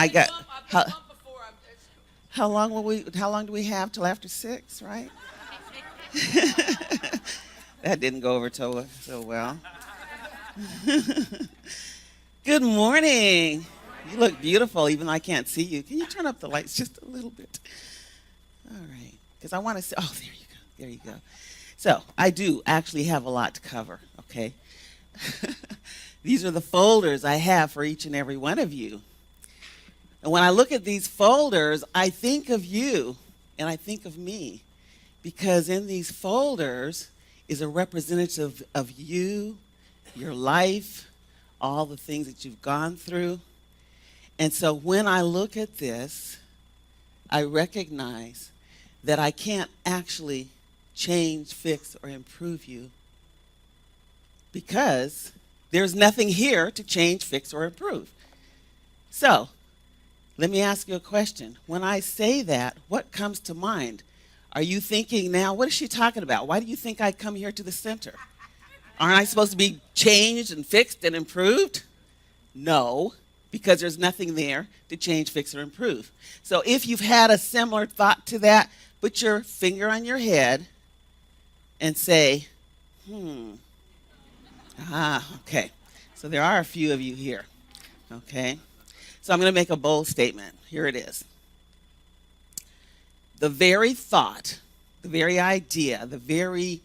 I got how long do we have till after 6, right? That didn't go over so well. Good morning. You look beautiful, even though I can't see you. Can you turn up the lights just a little bit? All right, because I want to see. Oh, there you go. There you go. So I do actually have a lot to cover, okay? These are the folders I have for each and every one of you. And when I look at these folders, I think of you and I think of me, because in these folders is a representative of you, your life, all the things that you've gone through. And so when I look at this, I recognize that I can't actually change, fix, or improve you, because there's nothing here to change, fix, or improve. So let me ask you a question. When I say that, what comes to mind? Are you thinking now, what is she talking about? Why do you think I come here to the center? Aren't I supposed to be changed and fixed and improved? No, because there's nothing there to change, fix, or improve. So if you've had a similar thought to that, put your finger on your head and say, okay. So there are a few of you here, okay? So I'm going to make a bold statement. Here it is. The very thought, the very idea, the very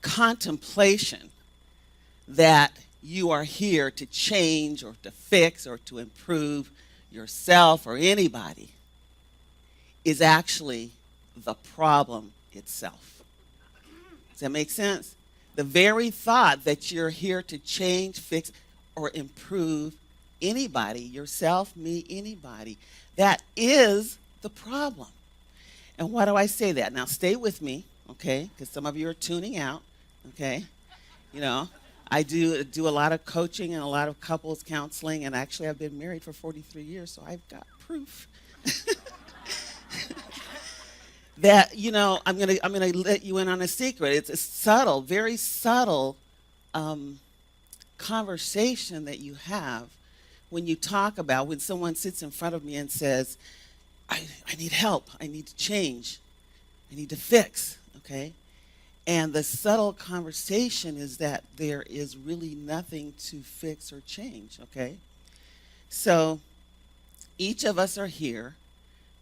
contemplation that you are here to change or to fix or to improve yourself or anybody is actually the problem itself. Does that make sense? The very thought that you're here to change, fix, or improve anybody, yourself, me, anybody, that is the problem. And why do I say that? Now, stay with me, okay, because some of you are tuning out, okay? You know, I do a lot of coaching and a lot of couples counseling, and actually I've been married for 43 years, so I've got proof. That, you know, I'm gonna let you in on a secret. It's a subtle, very subtle conversation that you have when you talk about, when someone sits in front of me and says, I need help, I need to change, I need to fix, okay? And the subtle conversation is that there is really nothing to fix or change, okay? So each of us are here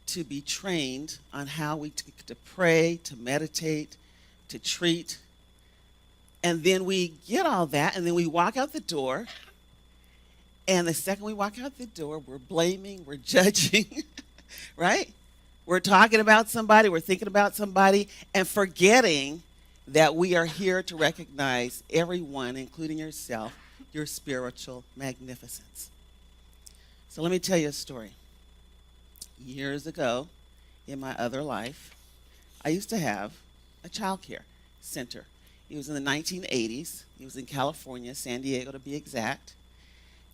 to be trained on how to pray, to meditate, to treat. And then we get all that, and then we walk out the door. And the second we walk out the door, we're blaming, we're judging, right? We're talking about somebody, we're thinking about somebody, and forgetting that we are here to recognize everyone, including yourself, your spiritual magnificence. So let me tell you a story. Years ago, in my other life, I used to have a child care center. It was in the 1980s. It was in California, San Diego to be exact.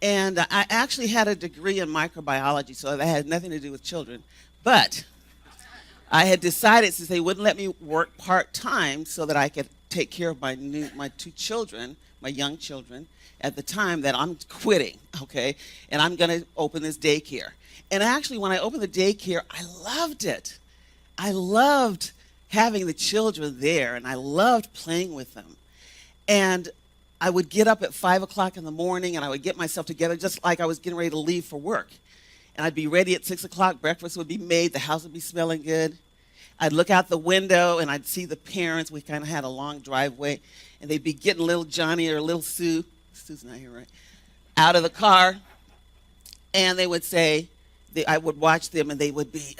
And I actually had a degree in microbiology, so that had nothing to do with children. But I had decided, since they wouldn't let me work part-time so that I could take care of my two children, my young children, at the time, that I'm quitting, okay? And I'm going to open this daycare. And actually, when I opened the daycare, I loved it. I loved having the children there, and I loved playing with them. And I would get up at 5 o'clock in the morning, and I would get myself together just like I was getting ready to leave for work. And I'd be ready at 6 o'clock. Breakfast would be made. The house would be smelling good. I'd look out the window, and I'd see the parents. We kind of had a long driveway, and they'd be getting little Johnny or little Sue. Sue's not here, right? Out of the car, and they would say, I would watch them, and they would be,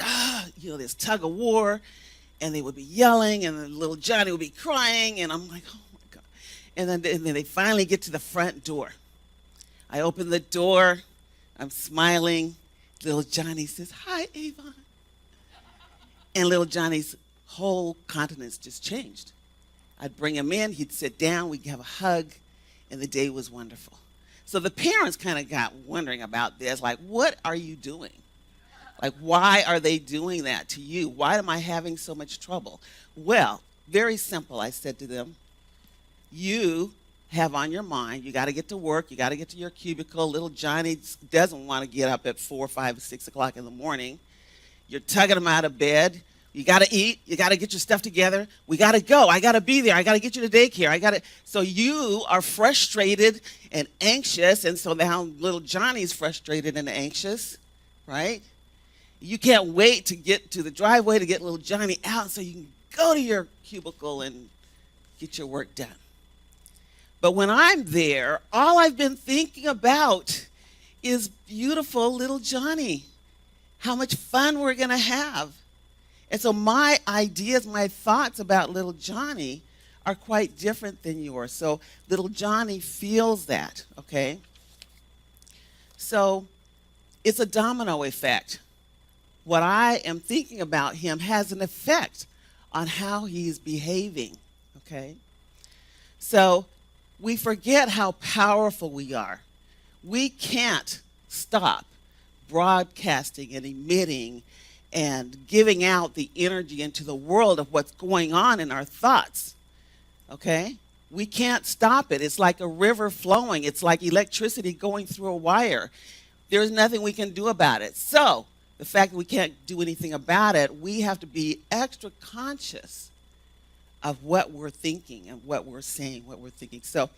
this tug of war, and they would be yelling, and the little Johnny would be crying, and I'm like, oh my God. And then they finally get to the front door. I open the door, I'm smiling. Little Johnny says, "Hi, Avon." And little Johnny's whole countenance just changed. I'd bring him in, he'd sit down, we'd have a hug, and the day was wonderful. So the parents kind of got wondering about this, like, what are you doing? Like, why are they doing that to you? Why am I having so much trouble? Well, very simple, I said to them. You have on your mind. You got to get to work. You got to get to your cubicle. Little Johnny doesn't want to get up at 4, 5, 6 o'clock in the morning. You're tugging him out of bed. You got to eat. You got to get your stuff together. We got to go. I got to be there. I got to get you to daycare. So you are frustrated and anxious. And so now little Johnny's frustrated and anxious, right? You can't wait to get to the driveway to get little Johnny out so you can go to your cubicle and get your work done. But when I'm there, all I've been thinking about is beautiful little Johnny, how much fun we're going to have. And so my ideas, my thoughts about little Johnny are quite different than yours. So little Johnny feels that, okay? So it's a domino effect. What I am thinking about him has an effect on how he's behaving, okay? So we forget how powerful we are. We can't stop broadcasting and emitting and giving out the energy into the world of what's going on in our thoughts, okay? We can't stop it. It's like a river flowing. It's like electricity going through a wire. There's nothing we can do about it. So the fact that we can't do anything about it, we have to be extra conscious of what we're thinking and what we're saying, what we're thinking. So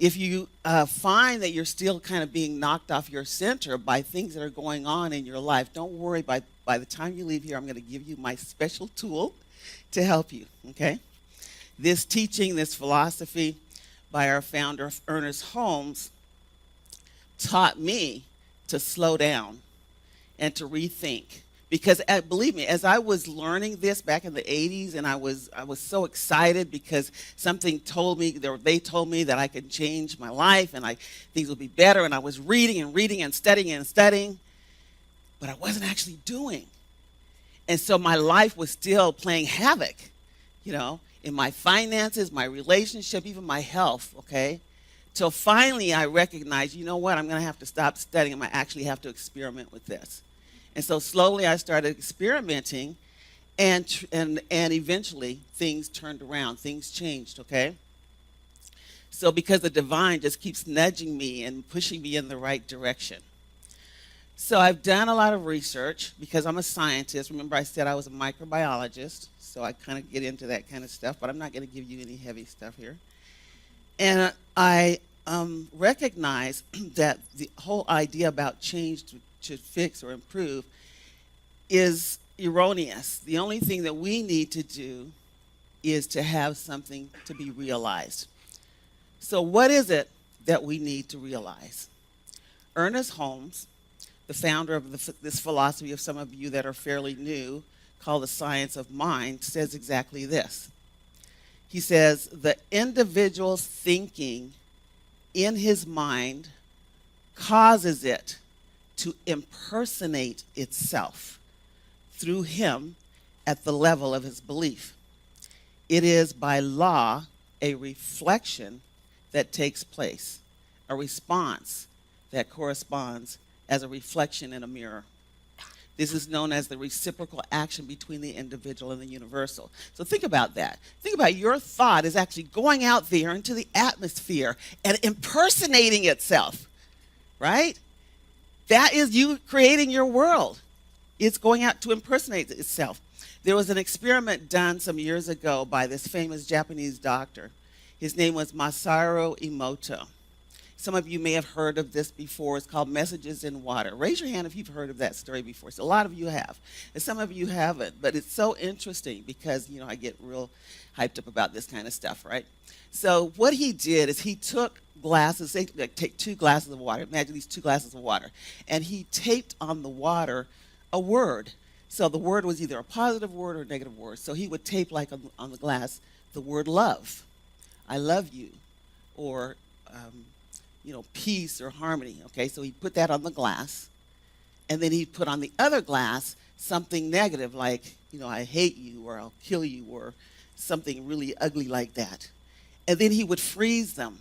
if you find that you're still kind of being knocked off your center by things that are going on in your life, don't worry. By the time you leave here, I'm going to give you my special tool to help you, okay? This teaching, this philosophy by our founder, Ernest Holmes, taught me to slow down and to rethink. Because believe me, as I was learning this back in the 80s, and I was so excited because something told me, they told me that I could change my life and things would be better, and I was reading and studying, but I wasn't actually doing. And so my life was still playing havoc, in my finances, my relationship, even my health, okay? Till finally I recognized, you know what, I'm going to have to stop studying. I actually have to experiment with this. And so slowly I started experimenting, and eventually things turned around. Things changed, okay? So because the divine just keeps nudging me and pushing me in the right direction. So I've done a lot of research because I'm a scientist. Remember I said I was a microbiologist, so I kind of get into that kind of stuff, but I'm not going to give you any heavy stuff here. And I recognize that the whole idea about change to fix or improve is erroneous. The only thing that we need to do is to have something to be realized. So what is it that we need to realize? Ernest Holmes, the founder of this philosophy of some of you that are fairly new, called the science of mind, says exactly this. He says, the individual's thinking in his mind causes it to impersonate itself through him at the level of his belief. It is by law a reflection that takes place, a response that corresponds as a reflection in a mirror. This is known as the reciprocal action between the individual and the universal. So think about that. Think about your thought is actually going out there into the atmosphere and impersonating itself, right? That is you creating your world. It's going out to impersonate itself. There was an experiment done some years ago by this famous Japanese doctor. His name was Masaru Emoto. Some of you may have heard of this before. It's called Messages in Water. Raise your hand if you've heard of that story before. So a lot of you have, and some of you haven't. But it's so interesting because, I get real hyped up about this kind of stuff, right? So what he did is he took glasses, take 2 glasses of water. Imagine these 2 glasses of water. And he taped on the water a word. So the word was either a positive word or a negative word. So he would tape, like on the glass, the word love. I love you. Or, peace or harmony. Okay, so he'd put that on the glass. And then he'd put on the other glass something negative, like, I hate you, or I'll kill you, or something really ugly like that. And then he would freeze them.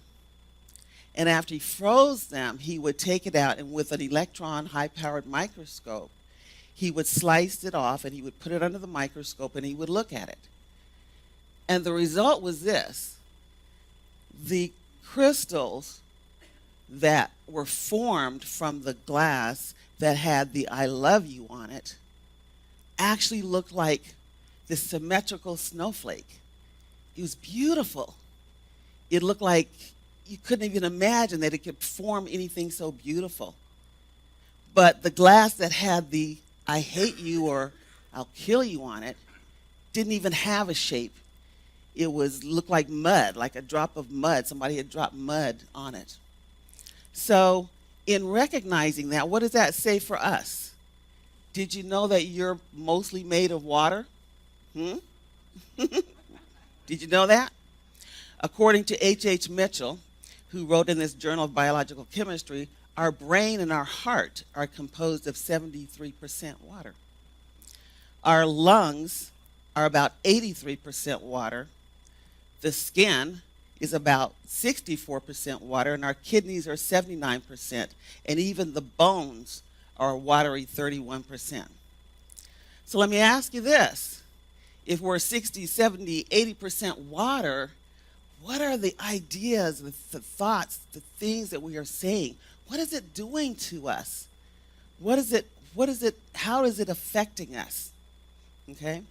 And after he froze them, he would take it out, and with an electron high-powered microscope, he would slice it off, and he would put it under the microscope, and he would look at it. And the result was this. The crystals that were formed from the glass that had the I love you on it actually looked like this symmetrical snowflake. It was beautiful. It looked like you couldn't even imagine that it could form anything so beautiful. But the glass that had the I hate you or I'll kill you on it didn't even have a shape. It looked like mud, like a drop of mud. Somebody had dropped mud on it. So in recognizing that, what does that say for us? Did you know that you're mostly made of water? Did you know that? According to H. Mitchell, who wrote in this Journal of Biological Chemistry, our brain and our heart are composed of 73% water. Our lungs are about 83% water. The skin is about 64% water, and our kidneys are 79%, and even the bones are a watery 31%. So let me ask you this. If we're 60, 70, 80% water, what are the ideas, the thoughts, the things that we are saying? What is it doing to us? How is it affecting us? Okay?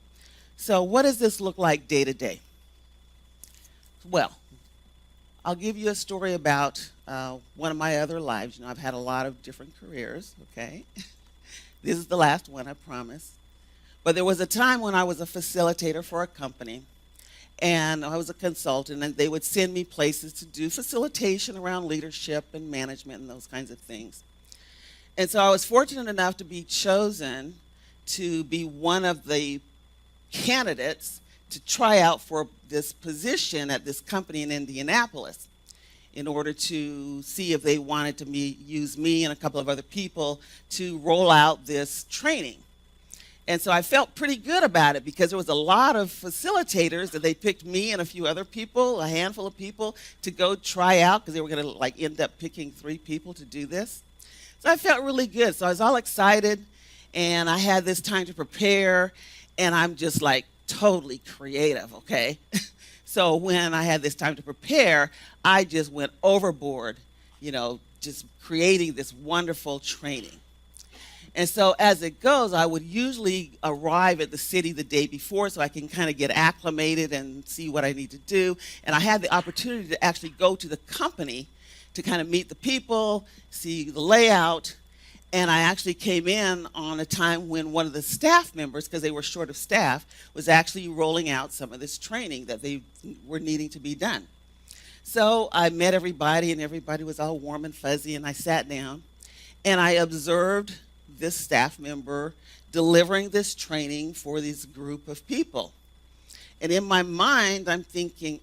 So what does this look like day to day? Well, I'll give you a story about one of my other lives. I've had a lot of different careers, okay? This is the last one, I promise. But there was a time when I was a facilitator for a company, and I was a consultant, and they would send me places to do facilitation around leadership and management and those kinds of things. And so I was fortunate enough to be chosen to be one of the candidates to try out for this position at this company in Indianapolis in order to see if they wanted to use me and a couple of other people to roll out this training. And so I felt pretty good about it because there was a lot of facilitators that they picked me and a few other people, a handful of people, to go try out because they were going to end up picking 3 people to do this. So I felt really good. So I was all excited, and I had this time to prepare, and I'm just totally creative, okay? So when I had this time to prepare, I just went overboard, just creating this wonderful training. And so as it goes, I would usually arrive at the city the day before so I can kind of get acclimated and see what I need to do. And I had the opportunity to actually go to the company to kind of meet the people, see the layout. And I actually came in on a time when one of the staff members, because they were short of staff, was actually rolling out some of this training that they were needing to be done. So I met everybody, and everybody was all warm and fuzzy, and I sat down, and I observed this staff member delivering this training for this group of people. And in my mind, I'm thinking,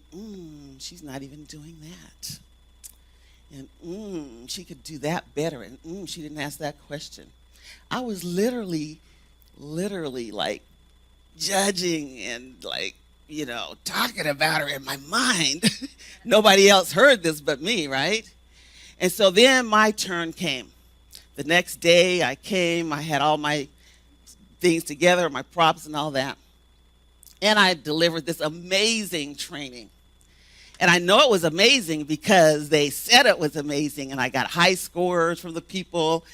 she's not even doing that. And she could do that better. And she didn't ask that question. I was literally judging and talking about her in my mind. Nobody else heard this but me, right? And so then my turn came. The next day I came, I had all my things together, my props and all that. And I delivered this amazing training. And I know it was amazing because they said it was amazing, and I got high scores from the people.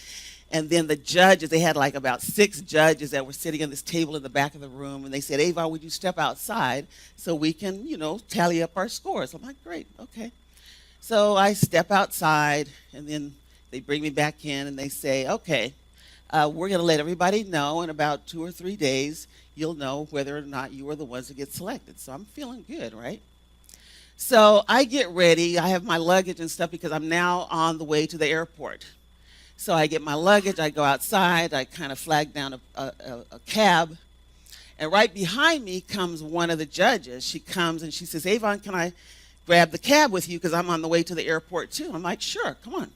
And then the judges, they had about 6 judges that were sitting at this table in the back of the room, and they said, Avon, would you step outside so we can, tally up our scores? I'm like, great, okay. So I step outside, and then they bring me back in, and they say, okay, we're going to let everybody know in about 2 or 3 days, you'll know whether or not you are the ones that get selected. So I'm feeling good, right? So I get ready. I have my luggage and stuff because I'm now on the way to the airport. So I get my luggage, I go outside, I kind of flag down a cab, and right behind me comes one of the judges. She comes and she says, Avon, can I grab the cab with you because I'm on the way to the airport too? I'm like, sure, come on.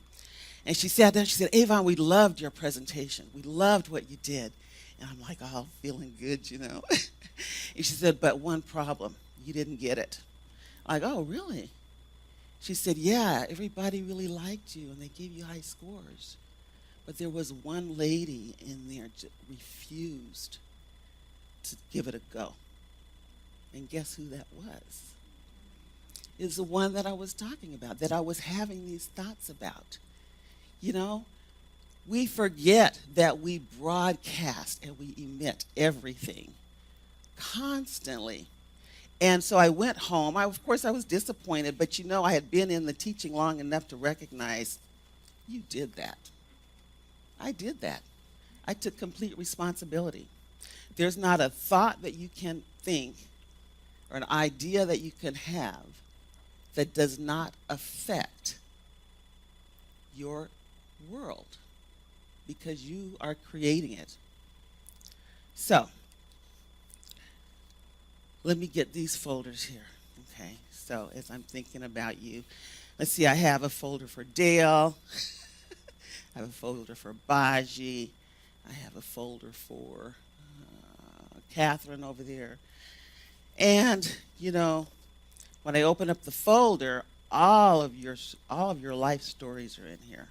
And she sat down, she said, Avon, we loved your presentation. We loved what you did. And I'm like, oh, feeling good, And she said, but one problem, you didn't get it. I'm like, oh, really? She said, yeah, everybody really liked you and they gave you high scores. But there was one lady in there that refused to give it a go. And guess who that was? is the one that I was talking about, that I was having these thoughts about. You know, we forget that we broadcast and we emit everything constantly. And so I went home. Of course, I was disappointed, but I had been in the teaching long enough to recognize you did that. I did that. I took complete responsibility. There's not a thought that you can think or an idea that you can have that does not affect your world because you are creating it. So, let me get these folders here. Okay, so as I'm thinking about you, let's see, I have a folder for Dale. I have a folder for Baji. I have a folder for Catherine over there. And, when I open up the folder, all of your life stories are in here.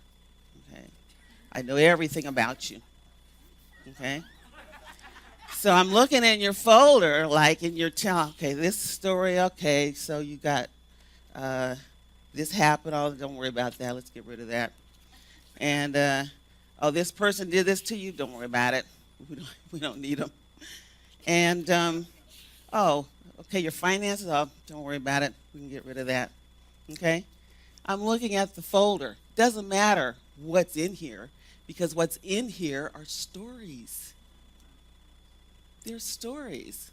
Okay, I know everything about you. Okay, so I'm looking in your folder, like in your okay, this story. Okay, so you got this happened. Oh, don't worry about that. Let's get rid of that. And oh, this person did this to you. Don't worry about it. We don't need them. And oh, okay, your finances. Oh, don't worry about it. We can get rid of that. Okay, I'm looking at the folder. Doesn't matter what's in here because what's in here are stories. They're stories.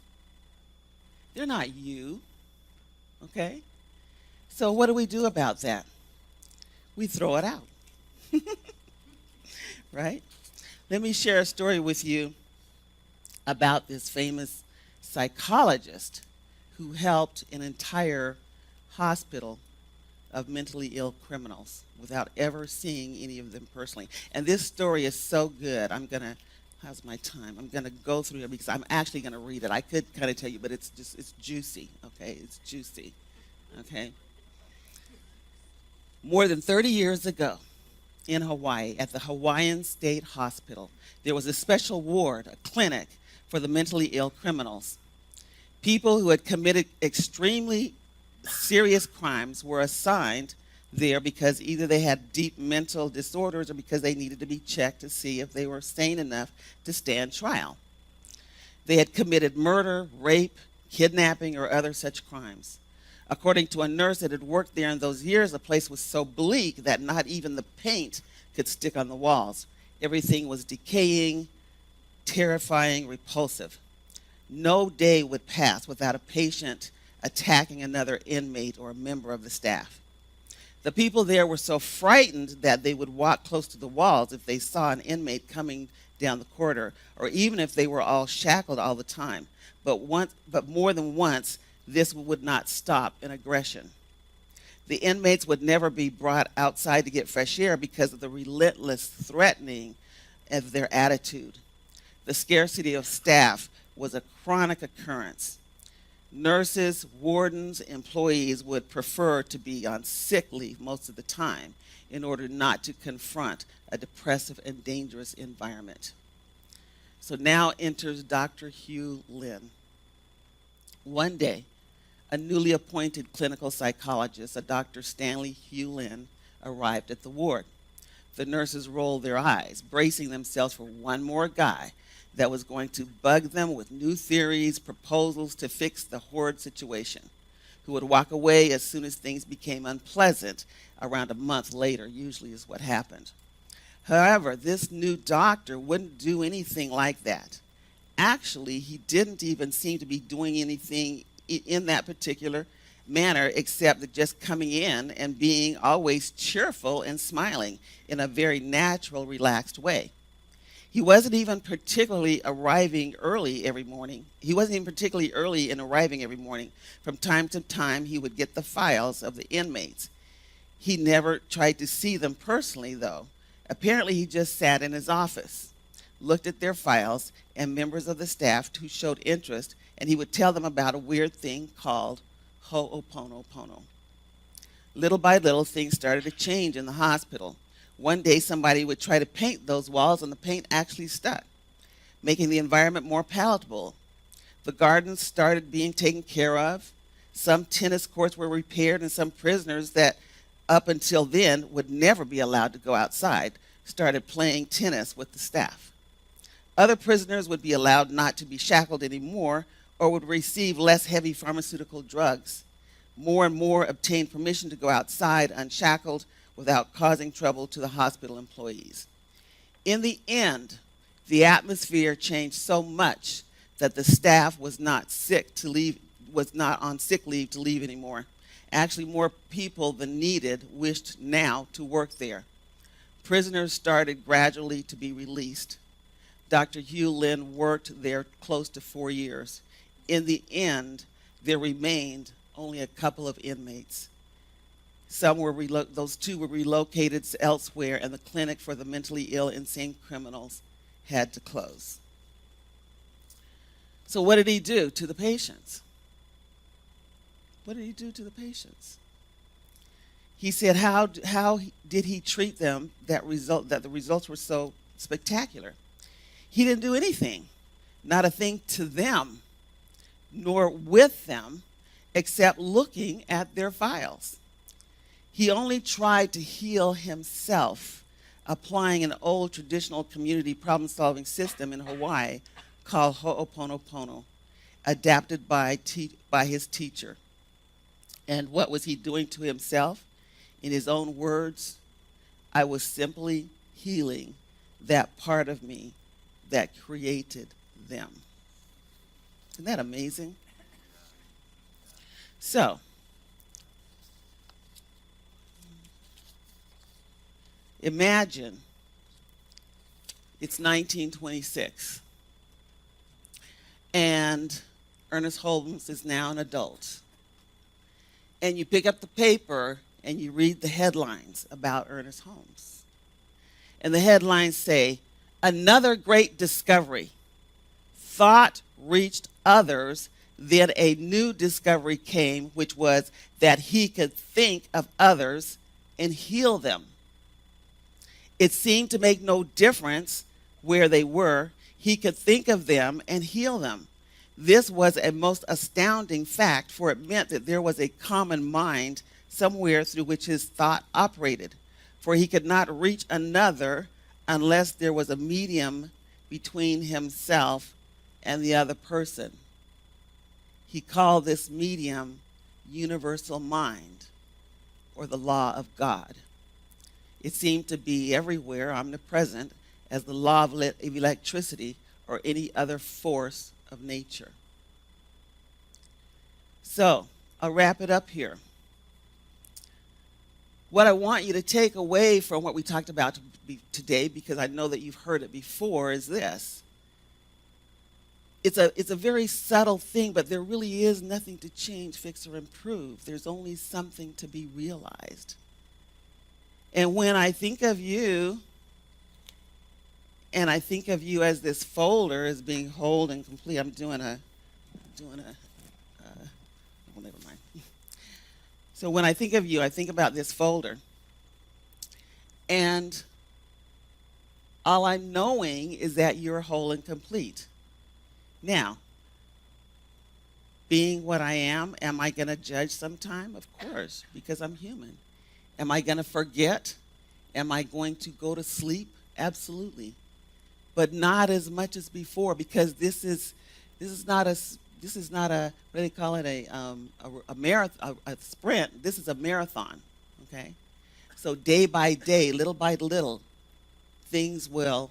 They're not you. Okay? So what do we do about that? We throw it out. Right? Let me share a story with you about this famous psychologist who helped an entire hospital of mentally ill criminals without ever seeing any of them personally. And this story is so good. How's my time? I'm going to go through it because I'm actually going to read it. I could kind of tell you, but it's juicy, okay? It's juicy, okay? More than 30 years ago in Hawaii, at the Hawaiian State Hospital, there was a special ward, a clinic for the mentally ill criminals. People who had committed extremely serious crimes were assigned there because either they had deep mental disorders or because they needed to be checked to see if they were sane enough to stand trial. They had committed murder, rape, kidnapping, or other such crimes. According to a nurse that had worked there in those years, the place was so bleak that not even the paint could stick on the walls. Everything was decaying, terrifying, repulsive. No day would pass without a patient attacking another inmate or a member of the staff. The people there were so frightened that they would walk close to the walls if they saw an inmate coming down the corridor, or even if they were all shackled all the time. But more than once, this would not stop an aggression. The inmates would never be brought outside to get fresh air because of the relentless threatening of their attitude. The scarcity of staff was a chronic occurrence. Nurses, wardens, employees would prefer to be on sick leave most of the time in order not to confront a depressive and dangerous environment. So now enters Dr. Hugh Lin. One day, a newly appointed clinical psychologist, a Dr. Stanley Hugh Lin, arrived at the ward. The nurses rolled their eyes, bracing themselves for one more guy that was going to bug them with new theories, proposals to fix the horrid situation, who would walk away as soon as things became unpleasant around a month later, usually is what happened. However, this new doctor wouldn't do anything like that. Actually, he didn't even seem to be doing anything in that particular manner except that just coming in and being always cheerful and smiling in a very natural, relaxed way. He wasn't even particularly arriving early every morning. He wasn't even particularly early in arriving every morning. From time to time, he would get the files of the inmates. He never tried to see them personally, though. Apparently, he just sat in his office, looked at their files and members of the staff who showed interest, and he would tell them about a weird thing called Ho'oponopono. Little by little, things started to change in the hospital. One day, somebody would try to paint those walls, and the paint actually stuck, making the environment more palatable. The gardens started being taken care of. Some tennis courts were repaired, and some prisoners that up until then would never be allowed to go outside started playing tennis with the staff. Other prisoners would be allowed not to be shackled anymore or would receive less heavy pharmaceutical drugs. More and more obtained permission to go outside unshackled without causing trouble to the hospital employees. In the end, the atmosphere changed so much that the staff was not on sick leave to leave anymore. Actually, more people than needed wished now to work there. Prisoners started gradually to be released. Dr. Hugh Lynn worked there close to 4 years. In the end, there remained only a couple of inmates. Those two were relocated elsewhere, and the clinic for the mentally ill insane criminals had to close. So what did he do to the patients? What did he do to the patients? He said, how did he treat them that the results were so spectacular? He didn't do anything, not a thing to them, nor with them, except looking at their files. He only tried to heal himself, applying an old traditional community problem-solving system in Hawaii called Ho'oponopono, adapted by his teacher. And what was he doing to himself? In his own words, I was simply healing that part of me that created them. Isn't that amazing? So, imagine it's 1926, and Ernest Holmes is now an adult. And you pick up the paper and you read the headlines about Ernest Holmes. And the headlines say, another great discovery. Thought reached others, then a new discovery came, which was that he could think of others and heal them. It seemed to make no difference where they were. He could think of them and heal them. This was a most astounding fact, for it meant that there was a common mind somewhere through which his thought operated. For he could not reach another unless there was a medium between himself and the other person. He called this medium universal mind, or the law of God. It seemed to be everywhere, omnipresent, as the law of electricity or any other force of nature. So, I'll wrap it up here. What I want you to take away from what we talked about today, because I know that you've heard it before, is this. It's a very subtle thing, but there really is nothing to change, fix, or improve. There's only something to be realized. And when I think of you, and I think of you as this folder as being whole and complete, well, never mind. So when I think of you, I think about this folder. And all I'm knowing is that you're whole and complete. Now, being what I am I going to judge sometime? Of course, because I'm human. Am I going to forget? Am I going to go to sleep? Absolutely. But not as much as before, because this is not a what do they call it, a marathon, a sprint. This is a marathon, okay? So day by day, little by little, things will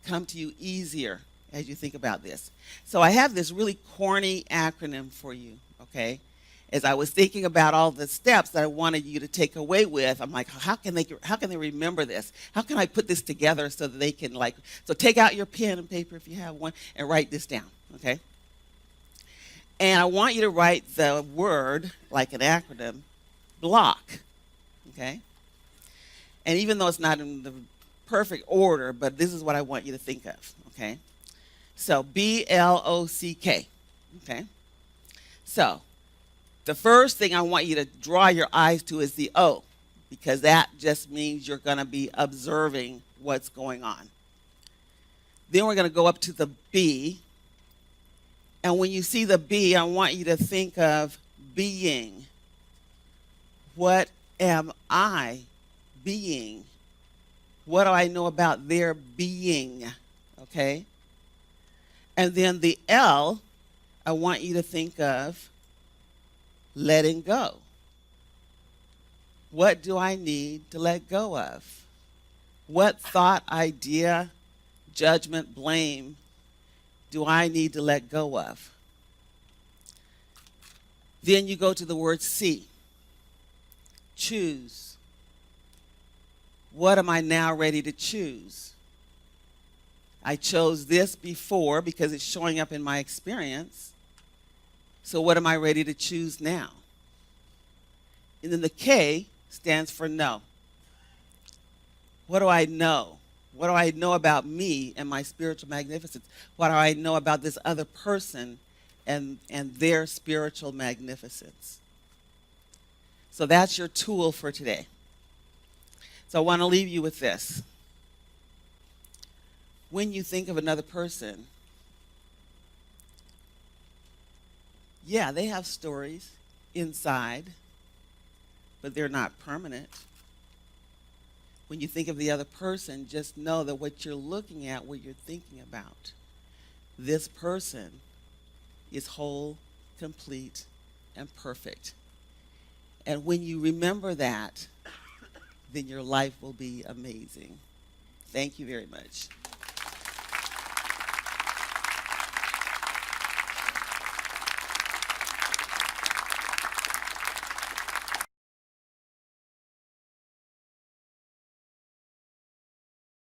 come to you easier as you think about this. So I have this really corny acronym for you, okay? As I was thinking about all the steps that I wanted you to take away with, I'm like, how can they remember this? How can I put this together so that they can so take out your pen and paper if you have one and write this down, okay? And I want you to write the word, like an acronym, block, okay? And even though it's not in the perfect order, but this is what I want you to think of, okay? So B-L-O-C-K, okay? So the first thing I want you to draw your eyes to is the O, because that just means you're going to be observing what's going on. Then we're going to go up to the B. And when you see the B, I want you to think of being. What am I being? What do I know about their being? Okay? And then the L, I want you to think of letting go. What do I need to let go of? What thought, idea, judgment, blame do I need to let go of? Then you go to the word C. Choose. What am I now ready to choose? I chose this before because it's showing up in my experience. So what am I ready to choose now? And then the K stands for no. What do I know? What do I know about me and my spiritual magnificence? What do I know about this other person and their spiritual magnificence? So that's your tool for today. So I want to leave you with this. When you think of another person, yeah, they have stories inside, but they're not permanent. When you think of the other person, just know that what you're looking at, what you're thinking about, this person is whole, complete, and perfect. And when you remember that, then your life will be amazing. Thank you very much.